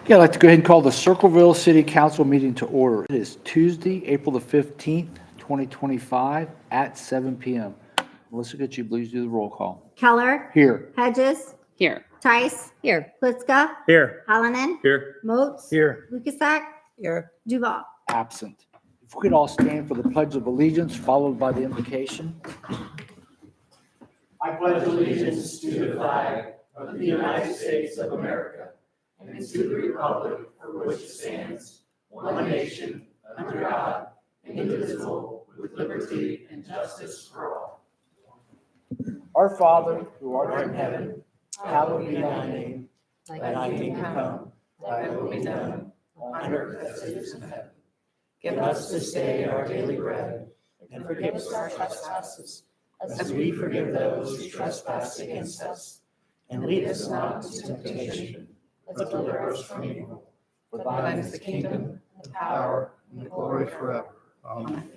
Yeah, I'd like to go ahead and call the Circleville City Council meeting to order. It is Tuesday, April the 15th, 2025 at 7 PM. Melissa, could you please do the roll call? Keller. Here. Hedges. Here. Tice. Here. Plitzka. Here. Hallinan. Here. Moats. Here. Lukasak. Here. Duval. Absent. If we could all stand for the Pledge of Allegiance, followed by the invocation. I pledge allegiance to the flag of the United States of America and to the republic for which it stands, one nation, under God, indivisible, with liberty and justice for all. Our Father, who art in heaven, hallowed be thy name. Thy kingdom come, thy will be done, on earth as it is in heaven. Give us this day our daily bread, and forgive us our trespasses, as we forgive those who trespass against us. And lead us not into temptation, but deliver us from evil. For thine is the kingdom, the power, and the glory forever. Amen.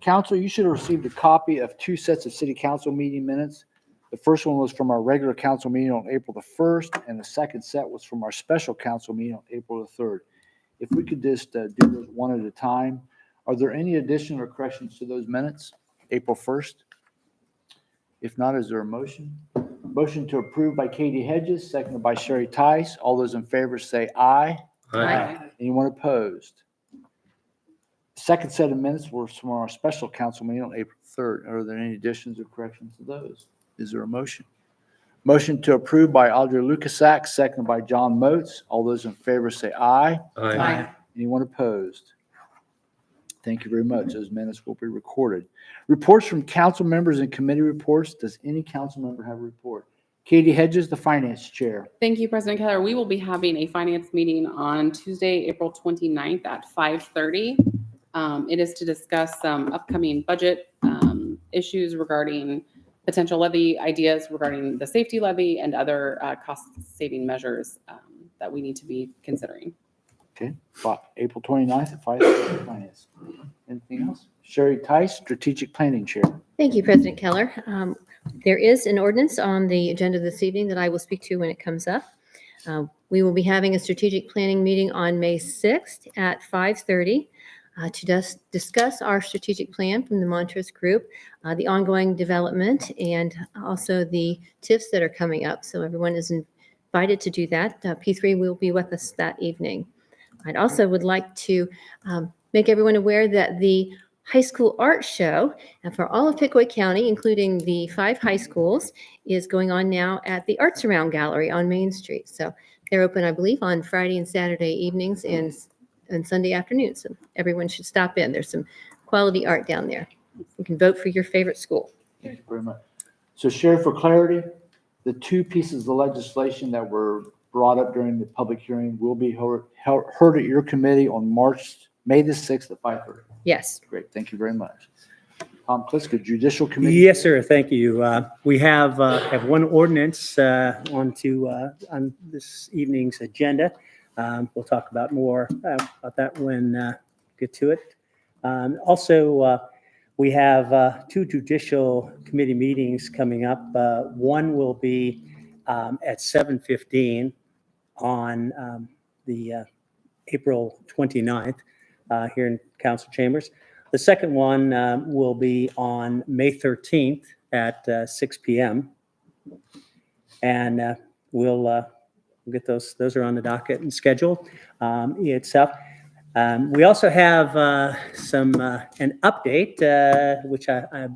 Council, you should have received a copy of two sets of city council meeting minutes. The first one was from our regular council meeting on April the 1st, and the second set was from our special council meeting on April the 3rd. If we could just do those one at a time. Are there any additions or corrections to those minutes, April 1st? If not, is there a motion? Motion to approve by Katie Hedges, seconded by Sherry Tice. All those in favor say aye. Aye. Anyone opposed? Second set of minutes were from our special council meeting on April 3rd. Are there any additions or corrections to those? Is there a motion? Motion to approve by Audrey Lukasak, seconded by John Moats. All those in favor say aye. Aye. Anyone opposed? Thank you very much. Those minutes will be recorded. Reports from council members and committee reports. Does any council member have a report? Katie Hedges, the finance chair. Thank you, President Keller. We will be having a finance meeting on Tuesday, April 29th at 5:30. It is to discuss some upcoming budget issues regarding potential levy ideas regarding the safety levy and other cost-saving measures that we need to be considering. Okay, April 29th at 5:30, finance. Anything else? Sherry Tice, strategic planning chair. Thank you, President Keller. There is an ordinance on the agenda this evening that I will speak to when it comes up. We will be having a strategic planning meeting on May 6th at 5:30 to discuss our strategic plan from the Montrose Group, the ongoing development, and also the TIFs that are coming up. So everyone is invited to do that. P3 will be with us that evening. I'd also would like to make everyone aware that the high school art show for all of Pickaway County, including the 5 high schools, is going on now at the Arts Around Gallery on Main Street. So they're open, I believe, on Friday and Saturday evenings and Sunday afternoons. So everyone should stop in. There's some quality art down there. You can vote for your favorite school. Thank you very much. So Sherry, for clarity, the two pieces of legislation that were brought up during the public hearing will be heard at your committee on May the 6th at 5:30. Yes. Great, thank you very much. Tom Kliska, Judicial Committee. Yes, sir. Thank you. We have one ordinance on this evening's agenda. We'll talk about more about that when get to it. Also, we have 2 judicial committee meetings coming up. One will be at 7:15 on the April 29th here in council chambers. The second one will be on May 13th at 6 p.m. And we'll get those. Those are on the docket and schedule itself. We also have an update, which I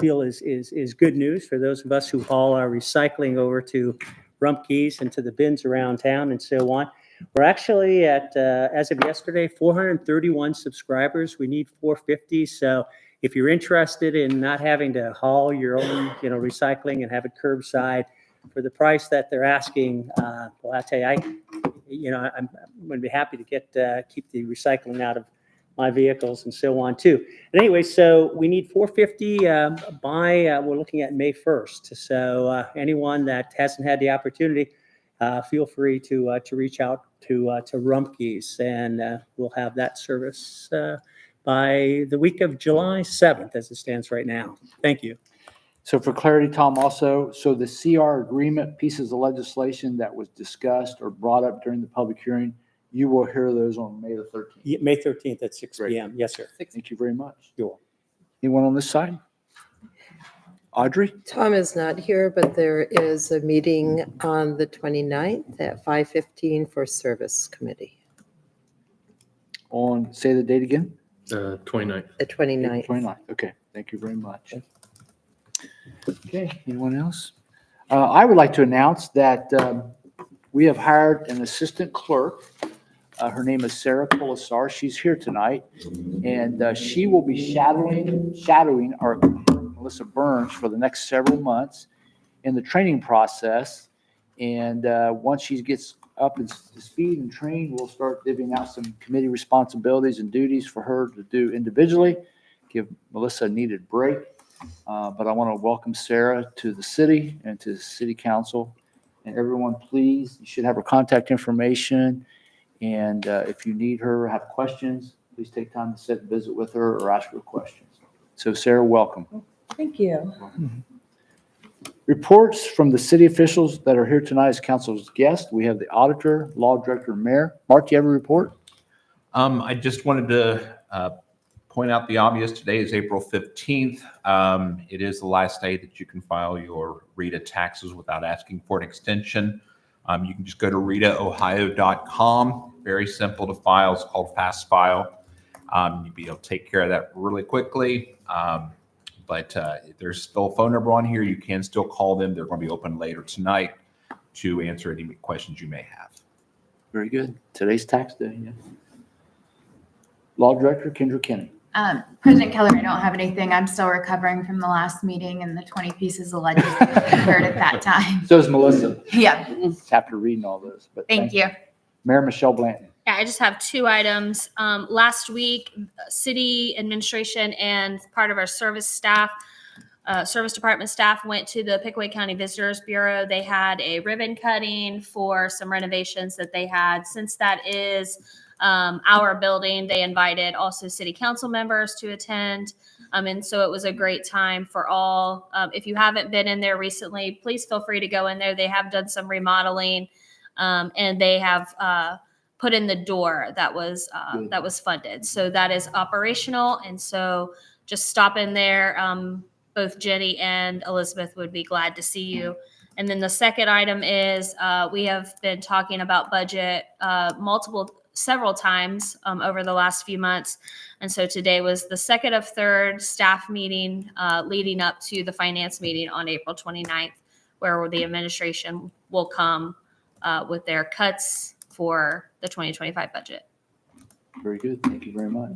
feel is good news for those of us who haul our recycling over to Rumpke's and to the bins around town and so on. We're actually at, as of yesterday, 431 subscribers. We need 450. So if you're interested in not having to haul your own, recycling and have it curbside for the price that they're asking, well, I tell you, I'm going to be happy to keep the recycling out of my vehicles and so on too. But anyway, so we need 450 we're looking at May 1st. So anyone that hasn't had the opportunity, feel free to reach out to Rumpke's, and we'll have that service by the week of July 7th as it stands right now. Thank you. So for clarity, Tom, also, so the CR agreement pieces of legislation that was discussed or brought up during the public hearing, you will hear those on May the 13th. May 13th at 6 Great. PM. Yes, sir. Thank you very much. You're welcome. Anyone on this side? Audrey? Tom is not here, but there is a meeting on the 29th at 5:15 for Service Committee, On, say the date again? 29th. the 29th. 29th. Okay, thank you very much. Okay, anyone else? I would like to announce that we have hired an assistant clerk. Her name is Sarah Colasar. She's here tonight, and she will be shadowing our Melissa Burns for the next several months in the training process. And once she gets up to speed and trained, we'll start divvying out some committee responsibilities and duties for her to do individually, give Melissa a needed break. But I want to welcome Sarah to the city and to the city council. And everyone, please, you should have her contact information. And if you need her or have questions, please take time to sit and visit with her or ask her questions. So Sarah, welcome. Thank you. Reports from the city officials that are here tonight as council's guests. We have the auditor, law director, and mayor. Mark, do you have a report? I just wanted to point out the obvious. Today is April 15th. It is the last day that you can file your RETA taxes without asking for an extension. You can just go to retaohio.com. Very simple to file. It's called Fast File. You'll be able to take care of that really quickly. But there's still a phone number on here. You can still call them. They're going to be open later tonight to answer any questions you may have. Very good. Today's tax day. Yeah. Law director, Kendra Kenny. President Keller, I don't have anything. I'm still recovering from the last meeting and the 20 pieces of legislation heard at that time. So is Melissa. Yeah, After reading all this. But thank you. Mayor Michelle Blanton. Yeah, I just have two items. Last week, city administration and part of our service department staff went to the Pickaway County Visitors Bureau. They had a ribbon cutting for some renovations that they had. Since that is our building, they invited also city council members to attend. And so it was a great time for all. If you haven't been in there recently, please feel free to go in there. They have done some remodeling, and they have put in the door that was funded. So that is operational. And so just stop in there. Both Jenny and Elizabeth would be glad to see you. And then the second item is we have been talking about budget several times over the last few months. And so today was the second of third staff meeting leading up to the finance meeting on April 29th, where the administration will come with their cuts for the 2025 budget. Very good. Thank you very much.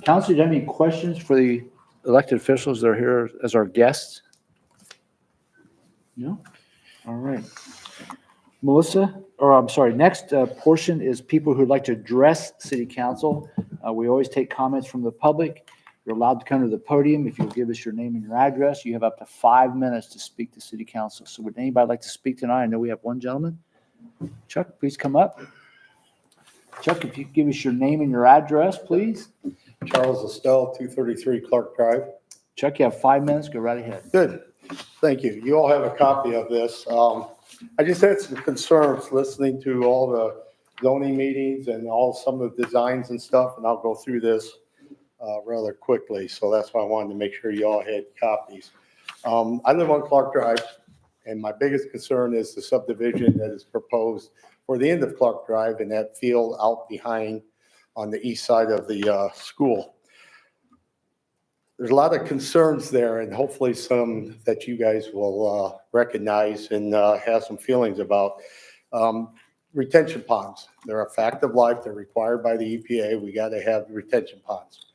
Council, do you have any questions for the elected officials that are here as our guests? No? All right. Melissa, or I'm sorry, next portion is people who'd like to address city council. We always take comments from the public. You're allowed to come to the podium. If you'll give us your name and your address, you have up to 5 minutes to speak to city council. So would anybody like to speak tonight? I know we have one gentleman. Chuck, please come up. Chuck, if you could give us your name and your address, please. Charles Estelle, 233 Clark Drive. Chuck, you have 5 minutes. Go right ahead. Good. Thank you. You all have a copy of this. I just had some concerns listening to all the zoning meetings and some of the designs and stuff, and I'll go through this rather quickly. So that's why I wanted to make sure you all had copies. I live on Clark Drive, and my biggest concern is the subdivision that is proposed for the end of Clark Drive and that field out behind on the east side of the school. There's a lot of concerns there, and hopefully some that you guys will recognize and have some feelings about. Retention ponds, they're a fact of life. They're required by the EPA. We got to have retention ponds.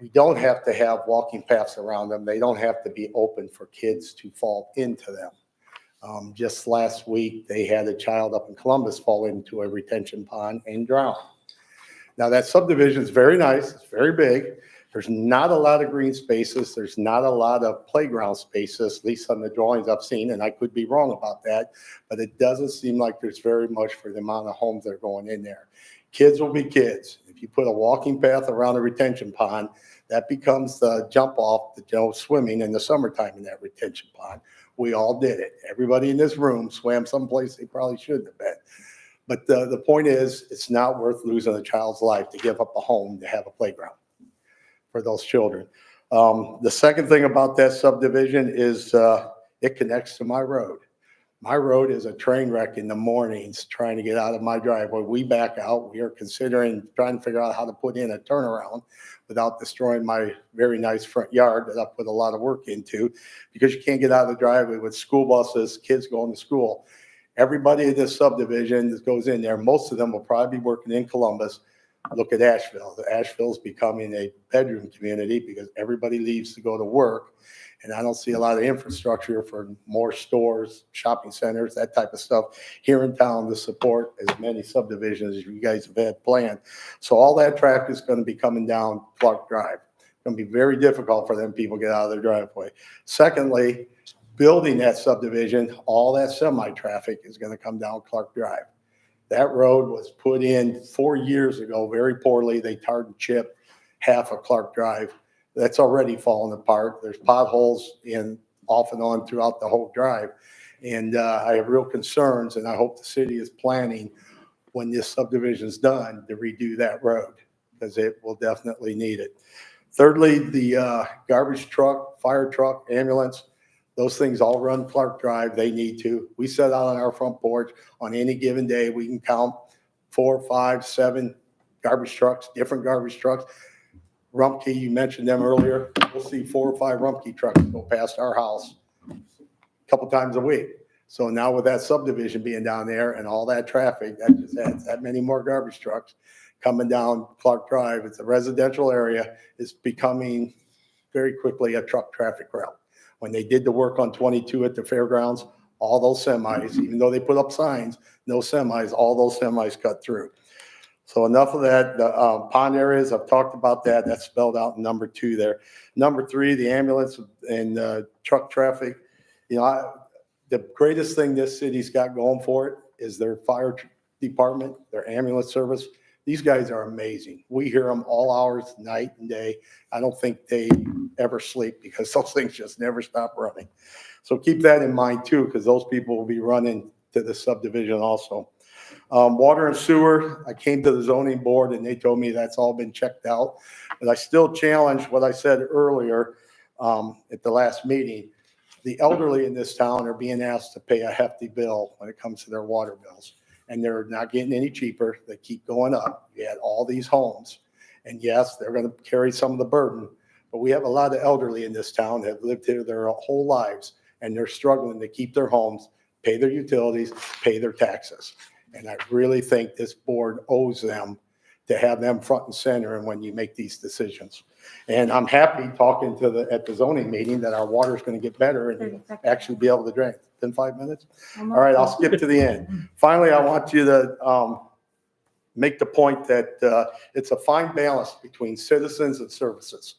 We don't have to have walking paths around them. They don't have to be open for kids to fall into them. Just last week, they had a child up in Columbus fall into a retention pond and drown. Now that subdivision is very nice. It's very big. There's not a lot of green spaces. There's not a lot of playground spaces, at least on the drawings I've seen, and I could be wrong about that, but it doesn't seem like there's very much for the amount of homes that are going in there. Kids will be kids. If you put a walking path around a retention pond, that becomes the jump off to go swimming in the summertime in that retention pond. We all did it. Everybody in this room swam someplace they probably shouldn't have been. But the point is, it's not worth losing a child's life to give up a home to have a playground for those children. The second thing about that subdivision is it connects to my road. My road is a train wreck in the mornings trying to get out of my driveway. We back out. We are considering trying to figure out how to put in a turnaround without destroying my very nice front yard that I put a lot of work into, because you can't get out of the driveway with school buses, kids going to school. Everybody in this subdivision that goes in there, most of them will probably be working in Columbus. Look at Asheville. Asheville's becoming a bedroom community because everybody leaves to go to work. And I don't see a lot of infrastructure for more stores, shopping centers, that type of stuff here in town to support as many subdivisions as you guys have had planned. So all that traffic is going to be coming down Clark Drive. It's going to be very difficult for them people to get out of their driveway. Secondly, building that subdivision, all that semi-traffic is going to come down Clark Drive. That road was put in 4 years ago very poorly. They tarred and chipped half of Clark Drive. That's already fallen apart. There's potholes in off and on throughout the whole drive. And I have real concerns, and I hope the city is planning when this subdivision is done to redo that road, because it will definitely need it. Thirdly, the garbage truck, fire truck, ambulance, those things all run Clark Drive. They need to. We set out on our front porch on any given day. We can count 4, 5, 7 garbage trucks, different garbage trucks. Rumpke, you mentioned them earlier. We'll see 4 or 5 Rumpke trucks go past our house a couple times a week. So now with that subdivision being down there and all that traffic, that just adds that many more garbage trucks coming down Clark Drive. It's a residential area. It's becoming very quickly a truck traffic route. When they did the work on 22 at the fairgrounds, all those semis, even though they put up signs, no semis, all those semis cut through. So enough of that. The pond areas, I've talked about that. That's spelled out in number 2 there. Number 3, the ambulance and truck traffic. You know, the greatest thing this city's got going for it is their fire department, their ambulance service. These guys are amazing. We hear them all hours, night and day. I don't think they ever sleep because those things just never stop running. So keep that in mind too, because those people will be running to the subdivision also. Water and sewer, I came to the zoning board and they told me that's all been checked out. But I still challenge what I said earlier at the last meeting. The elderly in this town are being asked to pay a hefty bill when it comes to their water bills. And they're not getting any cheaper. They keep going up. You had all these homes. And yes, they're going to carry some of the burden. But we have a lot of elderly in this town that have lived here their whole lives. And they're struggling to keep their homes, pay their utilities, pay their taxes. And I really think this board owes them to have them front and center and when you make these decisions. And I'm happy talking to at the zoning meeting that our water is going to get better and actually be able to drain. In 5 minutes? All right, I'll skip to the end. Finally, I want you to make the point that it's a fine balance between citizens and services.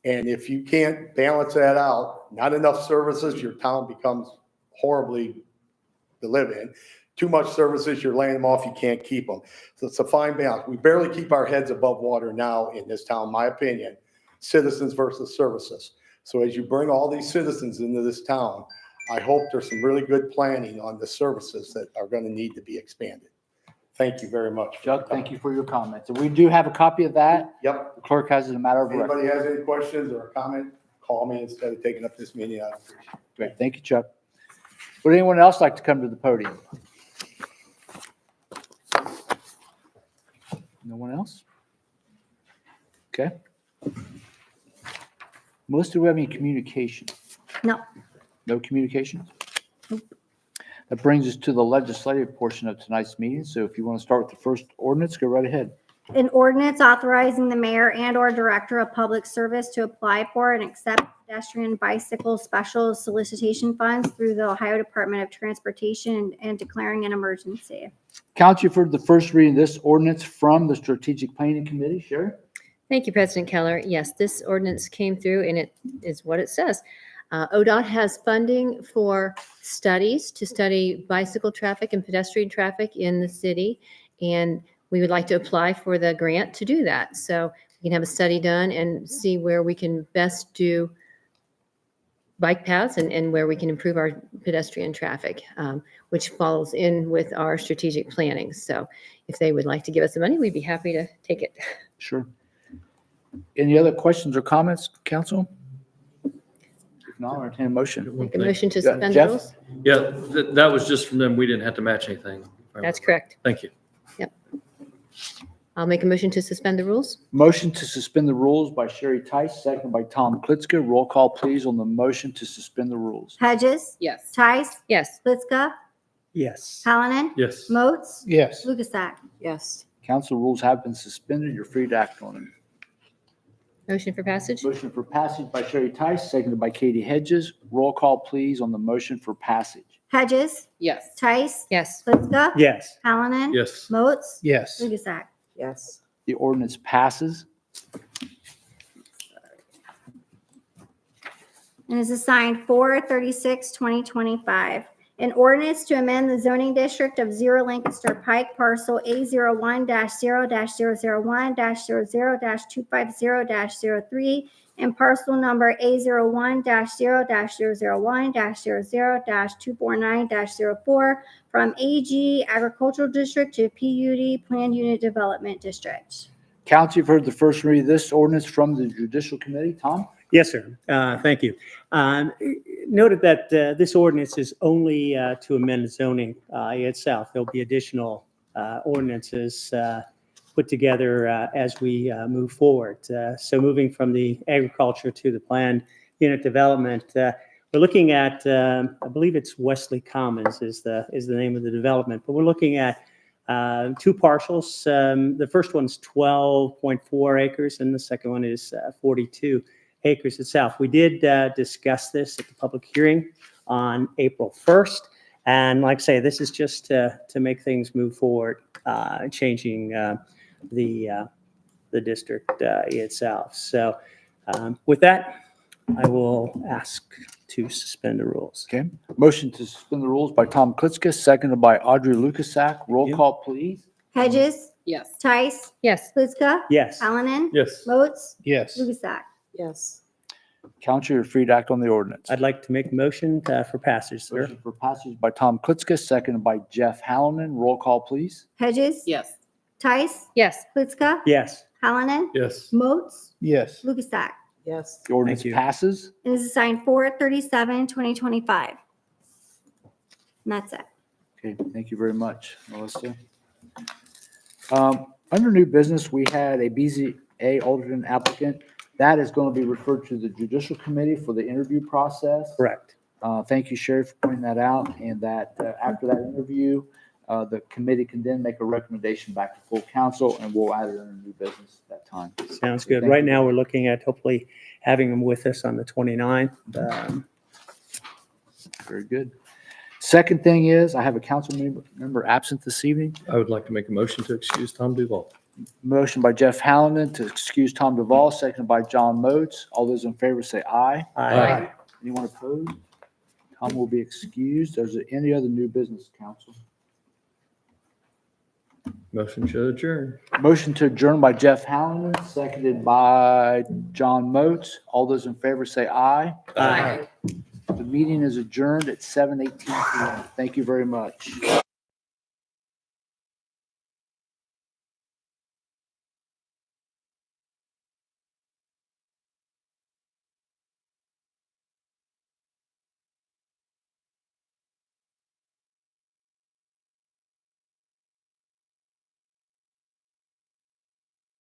And if you can't balance that out, not enough services, your town becomes horribly to live in. Too much services, you're laying them off, you can't keep them. So it's a fine balance. We barely keep our heads above water now in this town, my opinion, citizens versus services. So as you bring all these citizens into this town, I hope there's some really good planning on the services that are going to need to be expanded. Thank you very much. Chuck, thank you for your comments. And we do have a copy of that. Yep. The clerk has it as a matter of If record. anybody has any questions or a comment, call me instead of taking up this meeting. I appreciate it. Great, thank you, Chuck. Would anyone else like to come to the podium? No one else? Okay. Melissa, do we have any communication? No. No communication? That brings us to the legislative portion of tonight's meeting. So if you want to start with the first ordinance, go right ahead. An ordinance authorizing the mayor and/or director of public service to apply for and accept pedestrian bicycle special solicitation funds through the Ohio Department of Transportation and declaring an emergency. Council, you've heard the first reading of this ordinance from the Strategic Planning Committee. Sherry? Thank you, President Keller. Yes, this ordinance came through and it is what it says. ODOT has funding for studies to study bicycle traffic and pedestrian traffic in the city. And we would like to apply for the grant to do that. So we can have a study done and see where we can best do bike paths and where we can improve our pedestrian traffic, which follows in with our strategic planning. So if they would like to give us the money, we'd be happy to take it. Sure. Any other questions or comments, council? If not, I'll entertain a motion. Make a motion to Yeah, suspend the Jeff? rules? Yeah, that was just from them. We didn't have to match anything. That's correct. Thank you. I'll make a motion to suspend the rules. Motion to suspend the rules by Sherry Tice, second by Tom Klitzka. Roll call, please, on the motion to suspend the rules. Hedges, Yes. Tice, Yes. Blitzka, Yes. Hallinan, Yes. Moats, Yes. Lukasak. Yes. Council rules have been suspended. You're free to act on them. Motion for passage? Motion for passage by Sherry Tice, seconded by Katie Hedges. Roll call, please, on the motion for passage. Hedges, Yes. Tice, Yes. Blitzka, Yes. Hallinan, Yes. Moats, Yes. Lukasak. Yes. The ordinance passes. And is assigned 4/36/2025. An ordinance to amend the zoning district of 0 Lancaster Pike parcel A01-0-001-00-250-03 and parcel number A01-0-001-00-249-04 from AG Agricultural District to PUD Planned Unit Development District. Council, you've heard the first read of this ordinance from the Judicial Committee. Tom? Yes, sir. Thank you. Noted that this ordinance is only to amend the zoning itself. There'll be additional ordinances put together as we move forward. So moving from the agriculture to the planned unit development, we're looking at, I believe it's Wesley Commons is the name of the development, but we're looking at two parcels. The first one's 12.4 acres and the second one is 42 acres itself. We did discuss this at the public hearing on April 1st. And like I say, this is just to make things move forward, changing the district itself. So with that, I will ask to suspend the rules. Okay. Motion to suspend the rules by Tom Klitzka, seconded by Audrey Lukasak. Roll Yeah. call, please. Hedges, Yes. Tice, Yes. Blitzka, Yes. Hallinan, Yes. Moats, Yes. Lukasak. Yes. Council, you're free to act on the ordinance. I'd like to make a motion for passage, sir. Motion for passage by Tom Klitzka, seconded by Jeff Hallinan. Roll call, please. Hedges, Yes. Tice, Yes. Blitzka, Yes. Hallinan, Yes. Moats, Yes. Lukasak. Yes. The ordinance Thank you. passes. It is assigned 4/37/2025. And that's it. Okay, thank you very much, Melissa. Under new business, we had a BZA alternate applicant. That is going to be referred to the Judicial Committee for the interview process. Correct. Thank you, Sheriff, for pointing that out, and that after that interview, the committee can then make a recommendation back to full council, and we'll add it under new business at that time. Sounds good. Thank Right you. now, we're looking at hopefully having them with us on the 29th. Very good. Second thing is, I have a council member absent this evening. I would like to make a motion to excuse Tom Duval. Motion by Jeff Hallinan to excuse Tom Duvall, seconded by John Moats. All those in favor say aye. Aye. Anyone opposed? Tom will be excused. Is there any other new business, council? Motion to adjourn. Motion to adjourn by Jeff Hallinan, seconded by John Moats. All those in favor say aye. Aye. The meeting is adjourned at 7:18 PM. Thank you very much.